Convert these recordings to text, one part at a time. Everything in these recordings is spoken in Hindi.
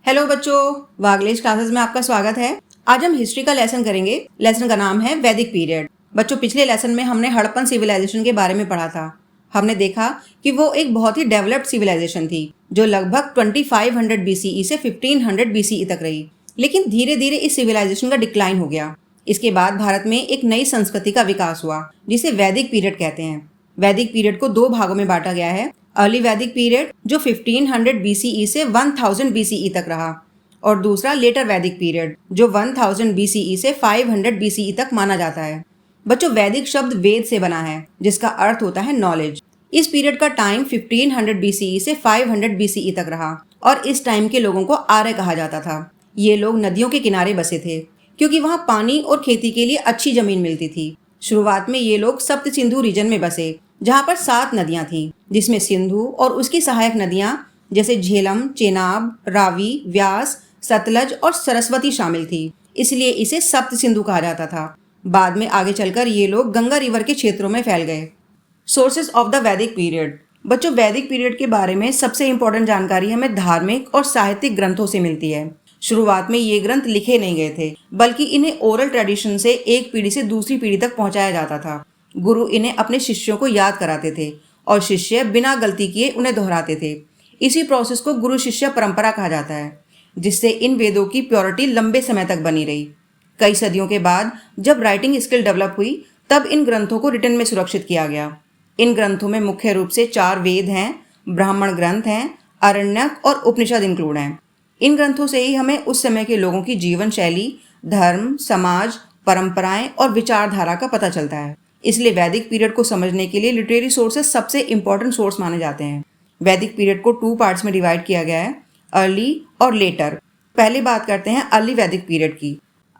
हेलो बच्चों, वागलेश क्लासेस में आपका स्वागत है। आज हम हिस्ट्री का लेसन करेंगे। लेसन का नाम है वैदिक पीरियड। बच्चों, पिछले लेसन में हमने हड़प्पन सिविलाइजेशन के बारे में पढ़ा था। हमने देखा कि वो एक बहुत ही डेवलप्ड सिविलाइजेशन थी जो लगभग 2500 बीसीई से 1500 बीसीई तक रही। लेकिन धीरे धीरे इस सिविलाइजेशन का डिक्लाइन हो गया। इसके बाद भारत में एक नई संस्कृति का विकास हुआ जिसे वैदिक पीरियड कहते हैं। वैदिक पीरियड को दो भागों में बांटा गया है। अर्ली वैदिक पीरियड जो 1500 बीसीई से 1000 बीसीई तक रहा, और दूसरा लेटर वैदिक पीरियड जो 1000 बीसीई से 500 बीसीई तक माना जाता है। बच्चों, वैदिक शब्द वेद से बना है जिसका अर्थ होता है नॉलेज। इस पीरियड का टाइम 1500 बीसीई से 500 बीसीई तक रहा और इस टाइम के लोगों को आर्य कहा जाता था। ये लोग नदियों के किनारे बसे थे क्योंकि वहाँ पानी और खेती के लिए अच्छी जमीन मिलती थी। शुरुआत में ये लोग सप्त सिंधु रीजन में बसे जहाँ पर 7 नदियाँ थीं, जिसमें सिंधु और उसकी सहायक नदियाँ जैसे झेलम, चेनाब, रावी, व्यास, सतलज और सरस्वती शामिल थी। इसलिए इसे सप्त सिंधु कहा जाता था। बाद में आगे चलकर ये लोग गंगा रिवर के क्षेत्रों में फैल गए। सोर्सेज ऑफ द वैदिक पीरियड। बच्चों, वैदिक पीरियड के बारे में सबसे इम्पोर्टेंट जानकारी हमें धार्मिक और साहित्यिक ग्रंथों से मिलती है। शुरुआत में ये ग्रंथ लिखे नहीं गए थे, बल्कि इन्हें ओरल ट्रेडिशन से एक पीढ़ी से दूसरी पीढ़ी तक पहुंचाया जाता था। गुरु इन्हें अपने शिष्यों को याद कराते थे और शिष्य बिना गलती किए उन्हें दोहराते थे। इसी प्रोसेस को गुरु शिष्य परंपरा कहा जाता है, जिससे इन वेदों की प्योरिटी लंबे समय तक बनी रही। कई सदियों के बाद जब राइटिंग स्किल डेवलप हुई, तब इन ग्रंथों को रिटन में सुरक्षित किया गया। इन ग्रंथों में मुख्य रूप से 4 वेद हैं, ब्राह्मण ग्रंथ हैं, आरण्यक और उपनिषद इंक्लूड हैं। इन ग्रंथों से ही हमें उस समय के लोगों की जीवन शैली, धर्म, समाज, परंपराएं और विचारधारा का पता चलता है। इसलिए वैदिक पीरियड को समझने के लिए लिटरेरी सोर्सेज सबसे इंपॉर्टेंट सोर्स माने जाते हैं। वैदिक पीरियड को 2 पार्ट्स में डिवाइड किया गया है, अर्ली और लेटर। पहले बात करते हैं अर्ली वैदिक पीरियड की।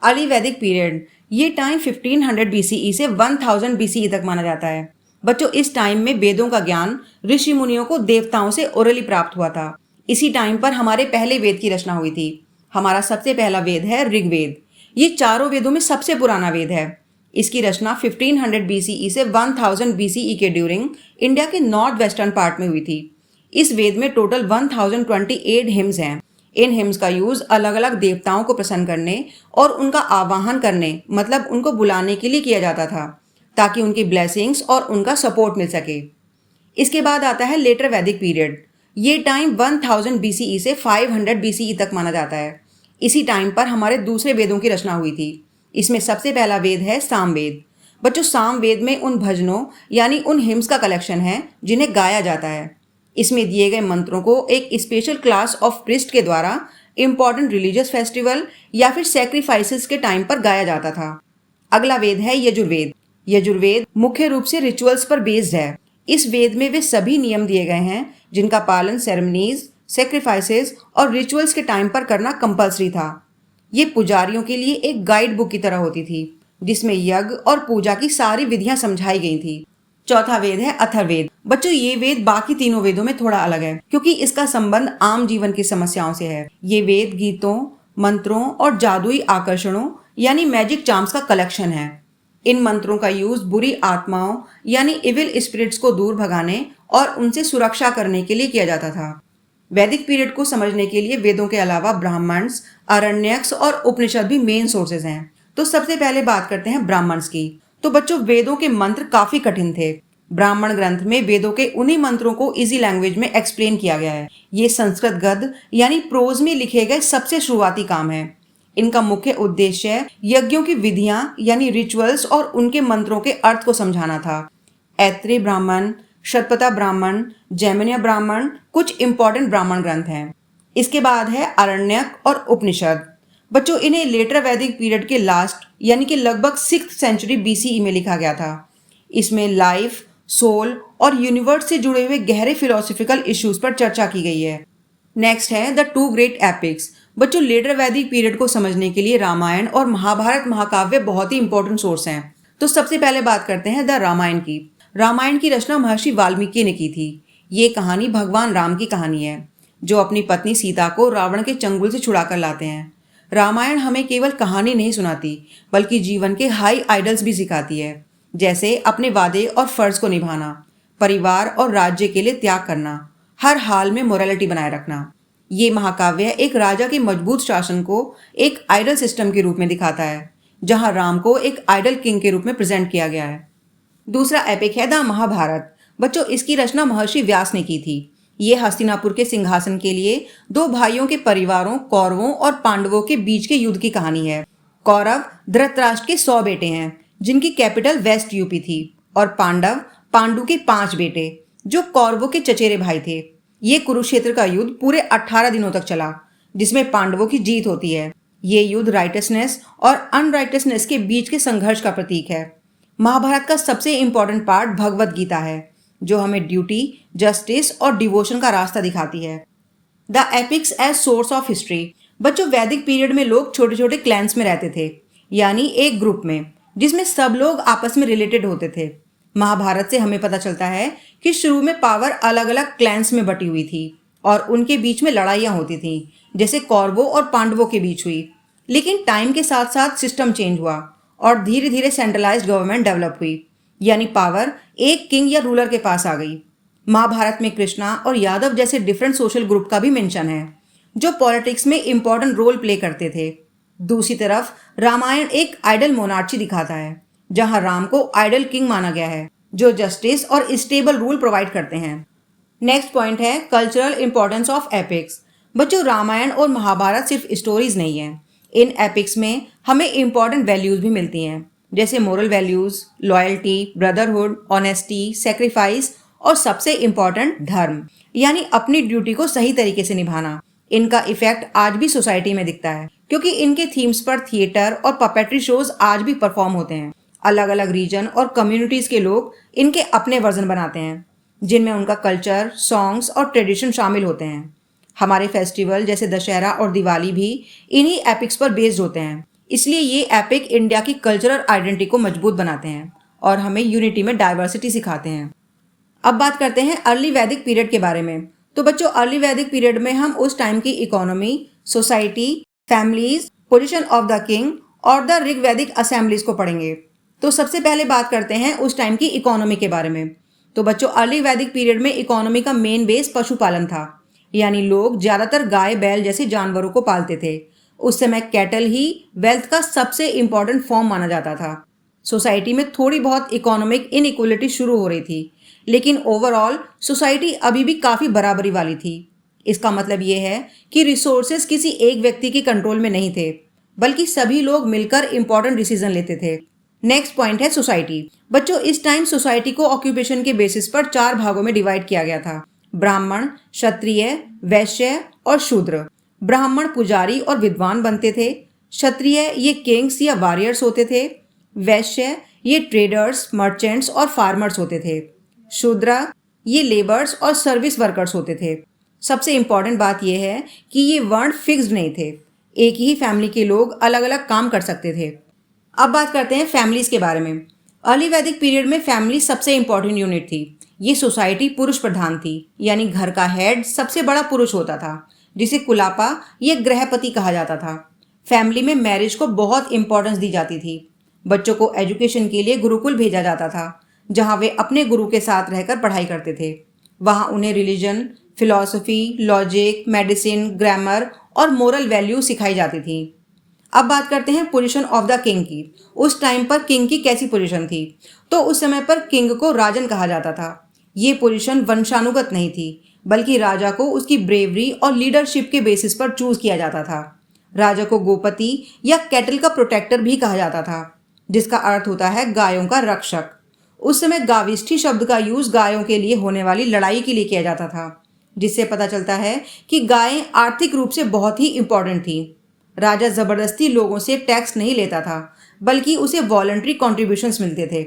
अर्ली वैदिक पीरियड ये टाइम 1500 बीसीई से 1000 बीसीई तक माना जाता है। बच्चों, इस टाइम में वेदों का ज्ञान ऋषि मुनियों को देवताओं से ओरली प्राप्त हुआ था। इसी टाइम पर हमारे पहले वेद की रचना हुई थी। हमारा सबसे पहला वेद है ऋग्वेद। ये चारों वेदों में सबसे पुराना वेद है। इसकी रचना 1500 बीसीई से 1000 बीसीई के ड्यूरिंग इंडिया के नॉर्थ वेस्टर्न पार्ट में हुई थी। इस वेद में टोटल 1028 हिम्स हैं। इन हिम्स का यूज अलग अलग देवताओं को प्रसन्न करने और उनका आवाहन करने, मतलब उनको बुलाने के लिए किया जाता था, ताकि उनकी ब्लेसिंग्स और उनका सपोर्ट मिल सके। इसके बाद आता है लेटर वैदिक पीरियड। ये टाइम 1000 बीसीई से 500 बीसीई तक माना जाता है। इसी टाइम पर हमारे दूसरे वेदों की रचना हुई थी। इसमें सबसे पहला वेद है सामवेद। बच्चों, सामवेद में उन भजनों यानी उन हिम्स का कलेक्शन है जिन्हें गाया जाता है। इसमें दिए गए मंत्रों को एक स्पेशल क्लास ऑफ प्रिस्ट के द्वारा इंपॉर्टेंट रिलीजियस फेस्टिवल या फिर सैक्रिफाइसेस के टाइम पर गाया जाता था। अगला वेद है यजुर्वेद। यजुर्वेद मुख्य रूप से रिचुअल्स पर बेस्ड है। इस वेद में वे सभी नियम दिए गए हैं जिनका पालन सेरेमनीज, सैक्रिफाइसेस और रिचुअल्स के टाइम पर करना कंपलसरी था। ये पुजारियों के लिए एक गाइड बुक की तरह होती थी जिसमें यज्ञ और पूजा की सारी विधियां समझाई गई थी। चौथा वेद है अथर्ववेद। बच्चों, ये वेद बाकी तीनों वेदों में थोड़ा अलग है क्योंकि इसका संबंध आम जीवन की समस्याओं से है। ये वेद गीतों, मंत्रों और जादुई आकर्षणों यानी मैजिक चार्म्स का कलेक्शन है। इन मंत्रों का यूज बुरी आत्माओं यानी इविल स्पिरिट्स को दूर भगाने और उनसे सुरक्षा करने के लिए किया जाता था। वैदिक पीरियड को समझने के लिए वेदों के अलावा ब्राह्मण्स, आरण्यक्स और उपनिषद भी मेन सोर्सेज हैं। तो सबसे पहले बात करते हैं ब्राह्मण्स की। तो बच्चों, वेदों के मंत्र काफी कठिन थे। ब्राह्मण ग्रंथ में वेदों के उन्हीं मंत्रों को इजी लैंग्वेज में एक्सप्लेन किया गया है। ये संस्कृत गद्य यानी प्रोज में लिखे गए सबसे शुरुआती काम है। इनका मुख्य उद्देश्य यज्ञों की विधियां यानी रिचुअल्स और उनके मंत्रों के अर्थ को समझाना था। ऐत्रेय ब्राह्मण, शतपथा ब्राह्मण, जैमिनीय ब्राह्मण कुछ इंपॉर्टेंट ब्राह्मण ग्रंथ हैं। इसके बाद है आरण्यक और उपनिषद। बच्चों, इन्हें लेटर वैदिक पीरियड के लास्ट यानी कि लगभग 6th सेंचुरी बीसीई में लिखा गया था। इसमें लाइफ, सोल और यूनिवर्स से जुड़े हुए गहरे फिलोसॉफिकल इश्यूज पर चर्चा की गई है। नेक्स्ट है द 2 ग्रेट एपिक्स। बच्चों, लेटर वैदिक पीरियड को समझने के लिए रामायण और महाभारत महाकाव्य बहुत ही इंपॉर्टेंट सोर्स हैं। तो सबसे पहले बात करते हैं द रामायण की। रामायण की रचना महर्षि वाल्मीकि ने की थी। ये कहानी भगवान राम की कहानी है जो अपनी पत्नी सीता को रावण के चंगुल से छुड़ाकर लाते हैं। रामायण हमें केवल कहानी नहीं सुनाती बल्कि जीवन के हाई आइडल्स भी सिखाती है, जैसे अपने वादे और फर्ज को निभाना, परिवार और राज्य के लिए त्याग करना, हर हाल में मोरालिटी बनाए रखना। ये महाकाव्य एक राजा के मजबूत शासन को एक आइडल सिस्टम के रूप में दिखाता है, जहां राम को एक आइडल किंग के रूप में प्रेजेंट किया गया है। दूसरा एपिक है द महाभारत। बच्चों, इसकी रचना महर्षि व्यास ने की थी। ये हस्तिनापुर के सिंहासन के लिए दो भाइयों के परिवारों कौरवों और पांडवों के बीच के युद्ध की कहानी है। कौरव धृतराष्ट्र के 100 बेटे हैं, जिनकी कैपिटल वेस्ट यूपी थी, और पांडव पांडु के 5 बेटे, जो कौरवों के चचेरे भाई थे। ये कुरुक्षेत्र का युद्ध पूरे 18 दिनों तक चला, जिसमें पांडवों की जीत होती है। ये युद्ध राइटसनेस और अनराइटसनेस के बीच के संघर्ष का प्रतीक है। महाभारत का सबसे इंपॉर्टेंट पार्ट भगवत गीता है, जो हमें ड्यूटी, जस्टिस और डिवोशन का रास्ता दिखाती है। The epics as source of history. बच्चों, वैदिक पीरियड में लोग छोटे छोटे क्लैंस में रहते थे, यानी एक ग्रुप में, जिसमें सब लोग आपस में रिलेटेड होते थे। महाभारत से हमें पता चलता है कि शुरू में पावर अलग अलग क्लैंस में बटी हुई थी और उनके बीच में लड़ाइयाँ होती थीं, जैसे कौरवों और पांडवों के बीच हुई। लेकिन टाइम के साथ साथ सिस्टम चेंज हुआ और धीरे धीरे सेंट्रलाइज्ड गवर्नमेंट डेवलप हुई, यानी पावर एक किंग या रूलर के पास आ गई। महाभारत में कृष्णा और यादव जैसे डिफरेंट सोशल ग्रुप का भी मेंशन है, जो पॉलिटिक्स में इंपॉर्टेंट रोल प्ले करते थे। दूसरी तरफ रामायण एक आइडल मोनार्ची दिखाता है, जहां राम को आइडल किंग माना गया है, जो जस्टिस और स्टेबल रूल प्रोवाइड करते हैं। नेक्स्ट पॉइंट है कल्चरल इंपॉर्टेंस ऑफ एपिक्स। बच्चों, रामायण और महाभारत सिर्फ स्टोरीज नहीं है। इन एपिक्स में हमें इंपॉर्टेंट वैल्यूज भी मिलती हैं, जैसे moral values, loyalty, brotherhood, honesty, sacrifice और सबसे इंपॉर्टेंट धर्म, यानी अपनी ड्यूटी को सही तरीके से निभाना। इनका इफेक्ट आज भी सोसाइटी में दिखता है, क्योंकि इनके थीम्स पर थिएटर और पपेट्री शोज आज भी परफॉर्म होते हैं। अलग अलग रीजन और कम्युनिटीज के लोग इनके अपने वर्जन बनाते हैं, जिनमें उनका कल्चर, सॉन्ग्स और ट्रेडिशन शामिल होते हैं। हमारे फेस्टिवल जैसे दशहरा और दिवाली भी इन्हीं एपिक्स पर बेस्ड होते हैं। इसलिए ये एपिक इंडिया की कल्चरल आइडेंटिटी को मजबूत बनाते हैं और हमें यूनिटी में डाइवर्सिटी सिखाते हैं। अब बात करते हैं अर्ली वैदिक पीरियड के बारे में। तो बच्चों, अर्ली वैदिक पीरियड में हम उस टाइम की economy, society, families, position of the king और द ऋग वैदिक असेंबलीज को पढ़ेंगे। तो सबसे पहले बात करते हैं उस टाइम की इकोनॉमी के बारे में। तो बच्चों, अर्ली वैदिक पीरियड में इकोनॉमी का मेन बेस पशुपालन था, यानी लोग ज्यादातर गाय बैल जैसे जानवरों को पालते थे। उस समय कैटल ही वेल्थ का सबसे इंपॉर्टेंट फॉर्म माना जाता था। सोसाइटी में थोड़ी बहुत इकोनॉमिक इनइक्वलिटी शुरू हो रही थी, लेकिन ओवरऑल सोसाइटी अभी भी काफ़ी बराबरी वाली थी। इसका मतलब ये है कि रिसोर्सेज किसी एक व्यक्ति के कंट्रोल में नहीं थे, बल्कि सभी लोग मिलकर इंपॉर्टेंट डिसीजन लेते थे। नेक्स्ट पॉइंट है सोसाइटी। बच्चों, इस टाइम सोसाइटी को ऑक्यूपेशन के बेसिस पर 4 भागों में डिवाइड किया गया था: ब्राह्मण, क्षत्रिय, वैश्य और शूद्र। ब्राह्मण पुजारी और विद्वान बनते थे। क्षत्रिय ये किंग्स या वॉरियर्स होते थे। वैश्य ये ट्रेडर्स, मर्चेंट्स और फार्मर्स होते थे। शूद्र ये लेबर्स और सर्विस वर्कर्स होते थे। सबसे इंपॉर्टेंट बात यह है कि ये वर्ण फिक्स्ड नहीं थे, एक ही फैमिली के लोग अलग अलग काम कर सकते थे। अब बात करते हैं फैमिलीज के बारे में। अर्ली वैदिक पीरियड में फैमिली सबसे इंपॉर्टेंट यूनिट थी। ये सोसाइटी पुरुष प्रधान थी, यानी घर का हेड सबसे बड़ा पुरुष होता था, जिसे कुलापा या गृहपति कहा जाता था। फैमिली में मैरिज को बहुत इंपॉर्टेंस दी जाती थी। बच्चों को एजुकेशन के लिए गुरुकुल भेजा जाता था, जहाँ वे अपने गुरु के साथ रहकर पढ़ाई करते थे। वहाँ उन्हें religion, philosophy, logic, medicine, grammar और मोरल वैल्यू सिखाई जाती थी। अब बात करते हैं पोजीशन ऑफ द किंग की। उस टाइम पर किंग की कैसी पोजीशन थी? तो उस समय पर किंग को राजन कहा जाता था। ये पोजीशन वंशानुगत नहीं थी, बल्कि राजा को उसकी ब्रेवरी और लीडरशिप के बेसिस पर चूज किया जाता था। राजा को गोपति या कैटल का प्रोटेक्टर भी कहा जाता था, जिसका अर्थ होता है गायों का रक्षक। उस समय गाविष्ठी शब्द का यूज गायों के लिए होने वाली लड़ाई के लिए किया जाता था, जिससे पता चलता है कि गायें आर्थिक रूप से बहुत ही इंपॉर्टेंट थी। राजा जबरदस्ती लोगों से टैक्स नहीं लेता था, बल्कि उसे वॉलंटरी कॉन्ट्रीब्यूशंस मिलते थे।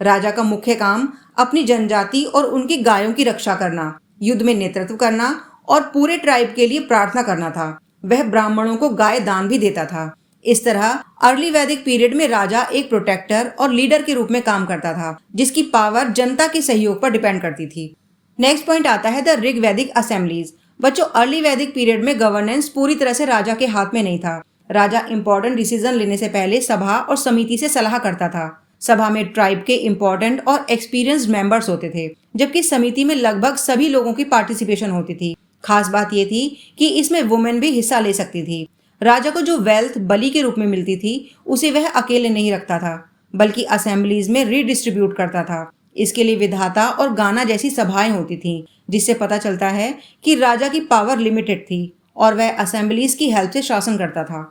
राजा का मुख्य काम अपनी जनजाति और उनकी गायों की रक्षा करना, युद्ध में नेतृत्व करना और पूरे ट्राइब के लिए प्रार्थना करना था। वह ब्राह्मणों को गाय दान भी देता था। इस तरह अर्ली वैदिक पीरियड में राजा एक प्रोटेक्टर और लीडर के रूप में काम करता था, जिसकी पावर जनता के सहयोग पर डिपेंड करती थी। नेक्स्ट पॉइंट आता है द ऋग वैदिक असेंबलीज। बच्चों, अर्ली वैदिक पीरियड में गवर्नेंस पूरी तरह से राजा के हाथ में नहीं था। राजा इंपॉर्टेंट डिसीजन लेने से पहले सभा और समिति से सलाह करता था। सभा में ट्राइब के इंपॉर्टेंट और एक्सपीरियंस्ड मेंबर्स होते थे, जबकि समिति में लगभग सभी लोगों की पार्टिसिपेशन होती थी। खास बात ये थी कि इसमें वुमेन भी हिस्सा ले सकती थी। राजा को जो वेल्थ बलि के रूप में मिलती थी उसे वह अकेले नहीं रखता था, बल्कि असेंबलीज में रीडिस्ट्रीब्यूट करता था। इसके लिए विधाता और गाना जैसी सभाएं होती थीं, जिससे पता चलता है कि राजा की पावर लिमिटेड थी और वह असेंबलीज की हेल्प से शासन करता था।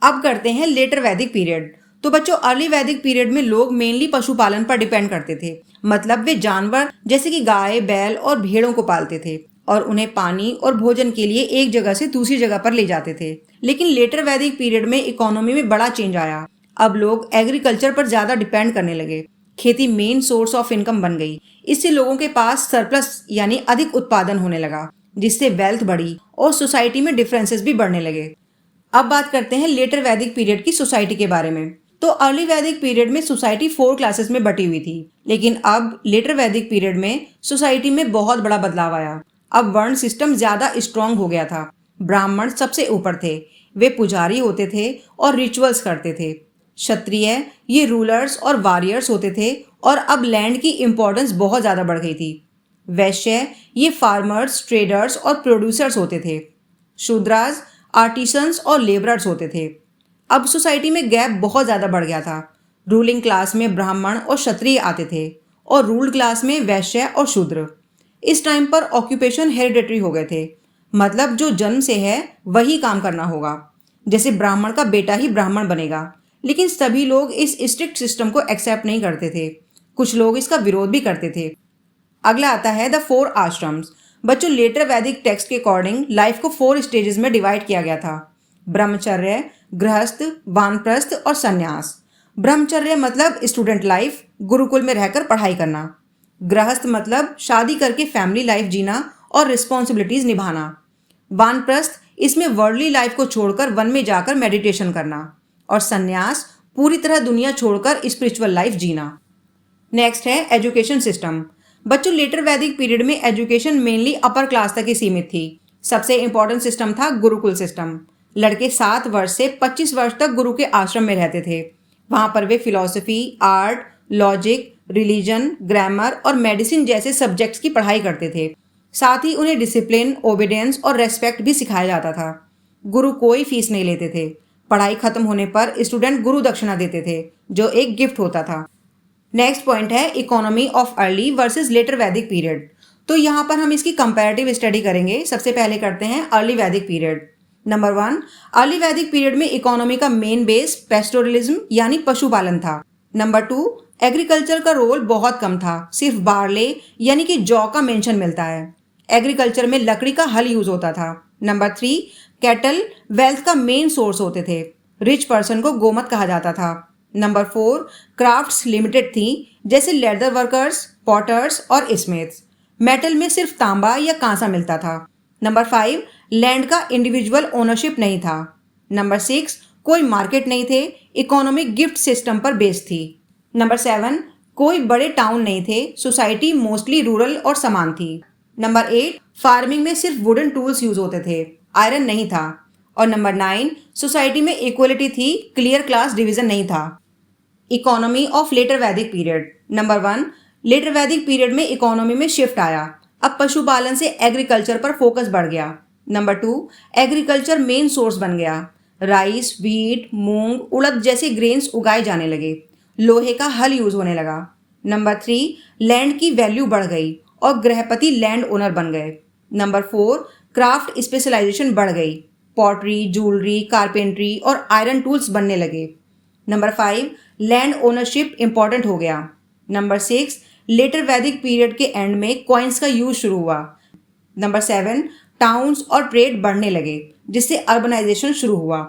अब करते हैं लेटर वैदिक पीरियड। तो बच्चों, अर्ली वैदिक पीरियड में लोग मेनली पशुपालन पर डिपेंड करते थे। मतलब वे जानवर जैसे कि गाय, बैल और भेड़ों को पालते थे और उन्हें पानी और भोजन के लिए एक जगह से दूसरी जगह पर ले जाते थे। लेकिन लेटर वैदिक पीरियड में इकोनॉमी में बड़ा चेंज आया। अब लोग एग्रीकल्चर पर ज्यादा डिपेंड करने लगे। खेती मेन सोर्स ऑफ इनकम बन गई। इससे लोगों के पास सरप्लस यानी अधिक उत्पादन होने लगा, जिससे वेल्थ बढ़ी और सोसाइटी में डिफरेंसेस भी बढ़ने लगे। अब बात करते हैं लेटर वैदिक पीरियड की सोसाइटी के बारे में। तो अर्ली वैदिक पीरियड में सोसाइटी 4 क्लासेस में बटी हुई थी, लेकिन अब लेटर वैदिक पीरियड में सोसाइटी में बहुत बड़ा बदलाव आया। अब वर्ण सिस्टम ज्यादा स्ट्रांग हो गया था। ब्राह्मण सबसे ऊपर थे, वे पुजारी होते थे और रिचुअल्स करते थे। क्षत्रिय ये रूलर्स और वॉरियर्स होते थे और अब लैंड की इम्पोर्टेंस बहुत ज्यादा बढ़ गई थी। वैश्य ये फार्मर्स, ट्रेडर्स और प्रोड्यूसर्स होते थे। शूद्रास आर्टिसंस और लेबरर्स होते थे। अब सोसाइटी में गैप बहुत ज़्यादा बढ़ गया था। रूलिंग क्लास में ब्राह्मण और क्षत्रिय आते थे और रूल्ड क्लास में वैश्य और शूद्र। इस टाइम पर ऑक्यूपेशन हेरिडेटरी हो गए थे, मतलब जो जन्म से है वही काम करना होगा। जैसे ब्राह्मण का बेटा ही ब्राह्मण बनेगा। लेकिन सभी लोग इस स्ट्रिक्ट सिस्टम को एक्सेप्ट नहीं करते थे। कुछ लोग इसका विरोध भी करते थे। अगला आता है द 4 आश्रम्स। बच्चों, लेटर वैदिक टेक्स्ट के अकॉर्डिंग लाइफ को 4 स्टेजेस में डिवाइड किया गया था। ब्रह्मचर्य, गृहस्थ, वानप्रस्थ और संन्यास। ब्रह्मचर्य मतलब स्टूडेंट लाइफ, गुरुकुल में रहकर पढ़ाई करना। गृहस्थ मतलब शादी करके फैमिली लाइफ जीना और रिस्पॉन्सिबिलिटीज निभाना। वानप्रस्थ इसमें वर्ल्डली लाइफ को छोड़कर वन में जाकर मेडिटेशन करना। और संन्यास पूरी तरह दुनिया छोड़कर स्पिरिचुअल लाइफ जीना। नेक्स्ट है एजुकेशन सिस्टम। बच्चों, लेटर वैदिक पीरियड में एजुकेशन मेनली अपर क्लास तक ही सीमित थी। सबसे इंपॉर्टेंट सिस्टम था गुरुकुल सिस्टम। लड़के 7 वर्ष से 25 वर्ष तक गुरु के आश्रम में रहते थे। वहां पर वे philosophy, art, logic, religion, grammar और मेडिसिन जैसे सब्जेक्ट्स की पढ़ाई करते थे। साथ ही उन्हें डिसिप्लिन, ओबीडियंस और रेस्पेक्ट भी सिखाया जाता था। गुरु कोई फीस नहीं लेते थे। पढ़ाई खत्म होने पर स्टूडेंट गुरु दक्षिणा देते थे, जो एक गिफ्ट होता था। नेक्स्ट पॉइंट है economy of early versus later Vedic period. तो यहाँ पर हम इसकी कंपैरेटिव स्टडी करेंगे। सबसे पहले करते हैं अर्ली वैदिक पीरियड। नंबर 1, अर्ली वैदिक पीरियड में इकोनॉमी का मेन बेस पेस्टोरलिज्म यानी पशुपालन था। नंबर 2, एग्रीकल्चर का रोल बहुत कम था, सिर्फ बार्ले यानी कि जौ का मेंशन मिलता है। एग्रीकल्चर में लकड़ी का हल यूज होता था। नंबर 3, कैटल वेल्थ का मेन सोर्स होते थे। रिच पर्सन को गोमत कहा जाता था। नंबर 4, क्राफ्ट्स लिमिटेड थी, जैसे लेदर वर्कर्स, पॉटर्स और स्मिथ्स। मेटल में सिर्फ तांबा या कांसा मिलता था। नंबर 5, लैंड का इंडिविजुअल ओनरशिप नहीं था। नंबर 6, कोई मार्केट नहीं थे, इकोनॉमिक गिफ्ट सिस्टम पर बेस्ड थी। नंबर 7, कोई बड़े टाउन नहीं थे, सोसाइटी मोस्टली रूरल और समान थी। नंबर 8, फार्मिंग में सिर्फ वुडन टूल्स यूज होते थे, आयरन नहीं था। और नंबर 9, सोसाइटी में इक्वलिटी थी, क्लियर क्लास डिवीजन नहीं था। Economy of letter Vedic period. Number 1, letter Vedic period में इकोनॉमी में शिफ्ट आया। अब पशुपालन से एग्रीकल्चर पर फोकस बढ़ गया। नंबर 2, एग्रीकल्चर मेन सोर्स बन गया। राइस, व्हीट, मूंग, उड़द जैसे ग्रेन्स उगाए जाने लगे। लोहे का हल यूज होने लगा। नंबर 3, लैंड की वैल्यू बढ़ गई और गृहपति लैंड ओनर बन गए। नंबर 4, क्राफ्ट स्पेशलाइजेशन बढ़ गई। पॉटरी, ज्वेलरी, कारपेंट्री और आयरन टूल्स बनने लगे। नंबर 5, लैंड ओनरशिप इंपॉर्टेंट हो गया। नंबर 6, लेटर वैदिक पीरियड के एंड में कॉइन्स का यूज शुरू हुआ। नंबर 7, टाउन्स और ट्रेड बढ़ने लगे, जिससे अर्बनाइजेशन शुरू हुआ।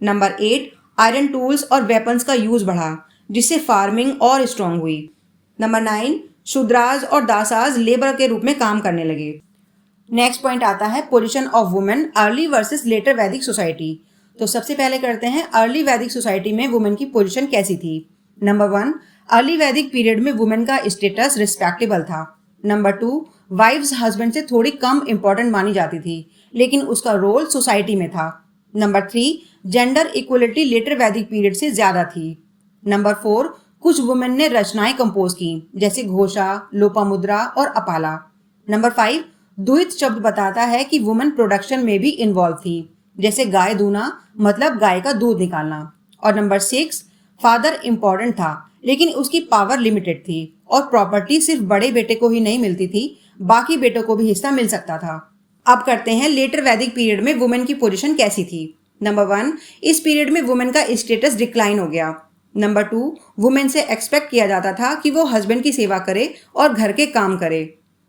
नंबर 8, आयरन टूल्स और वेपन्स का यूज बढ़ा, जिससे फार्मिंग और स्ट्रांग हुई। नंबर 9, शूद्राज और दासाज लेबर के रूप में काम करने लगे। नेक्स्ट पॉइंट आता है position of women early versus later Vedic society. तो सबसे पहले करते हैं अर्ली वैदिक सोसाइटी में वुमेन की पोजीशन कैसी थी। नंबर 1, अर्ली वैदिक पीरियड में वुमेन का स्टेटस रिस्पेक्टेबल था। नंबर 2, वाइफ्स हस्बैंड से थोड़ी कम इंपॉर्टेंट मानी जाती थी, लेकिन उसका रोल सोसाइटी में था। Number 3, gender equality letter Vedic period से ज्यादा थी। नंबर 4, कुछ वुमेन ने रचनाएं कंपोज की, जैसे घोषा, लोपामुद्रा और अपाला। नंबर 5, दुहित शब्द बताता है कि वुमन प्रोडक्शन में भी इन्वॉल्व थी, जैसे गाय दूना मतलब गाय का दूध निकालना। और नंबर 6, फादर इम्पोर्टेंट था लेकिन उसकी पावर लिमिटेड थी और प्रॉपर्टी सिर्फ बड़े बेटे को ही नहीं मिलती थी, बाकी बेटों को भी हिस्सा मिल सकता था। अब करते हैं लेटर वैदिक पीरियड में वुमेन की पोजीशन कैसी थी। नंबर 1, इस पीरियड में वुमेन का स्टेटस डिक्लाइन हो गया। नंबर 2, वुमेन से एक्सपेक्ट किया जाता था कि वो हस्बैंड की सेवा करे और घर के काम करे।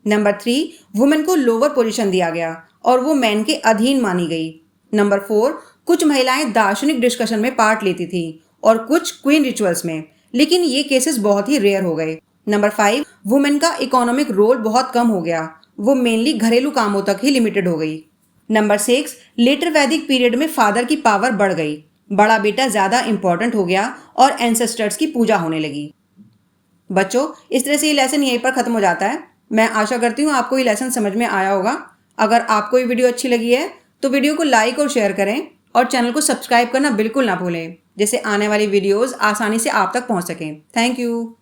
नंबर 3, वुमेन को लोअर पोजीशन दिया गया और वो मैन के अधीन मानी गई। नंबर 4, कुछ महिलाएं दार्शनिक डिस्कशन में पार्ट लेती थी और कुछ क्वीन रिचुअल्स में, लेकिन ये केसेस बहुत ही रेयर हो गए। नंबर 5, वुमेन का इकोनॉमिक रोल बहुत कम हो गया, वो मेनली घरेलू कामों तक ही लिमिटेड हो गई। नंबर 6, लेटर वैदिक पीरियड में फादर की पावर बढ़ गई, बड़ा बेटा ज्यादा इंपॉर्टेंट हो गया और एंसेस्टर्स की पूजा होने लगी। बच्चों, इस तरह से ये लेसन यहीं पर खत्म हो जाता है। मैं आशा करती हूँ आपको ये लेसन समझ में आया होगा। अगर आपको ये वीडियो अच्छी लगी है तो वीडियो को लाइक और शेयर करें और चैनल को सब्सक्राइब करना बिल्कुल ना भूलें, जिससे आने वाली वीडियोस आसानी से आप तक पहुंच सकें। Thank you.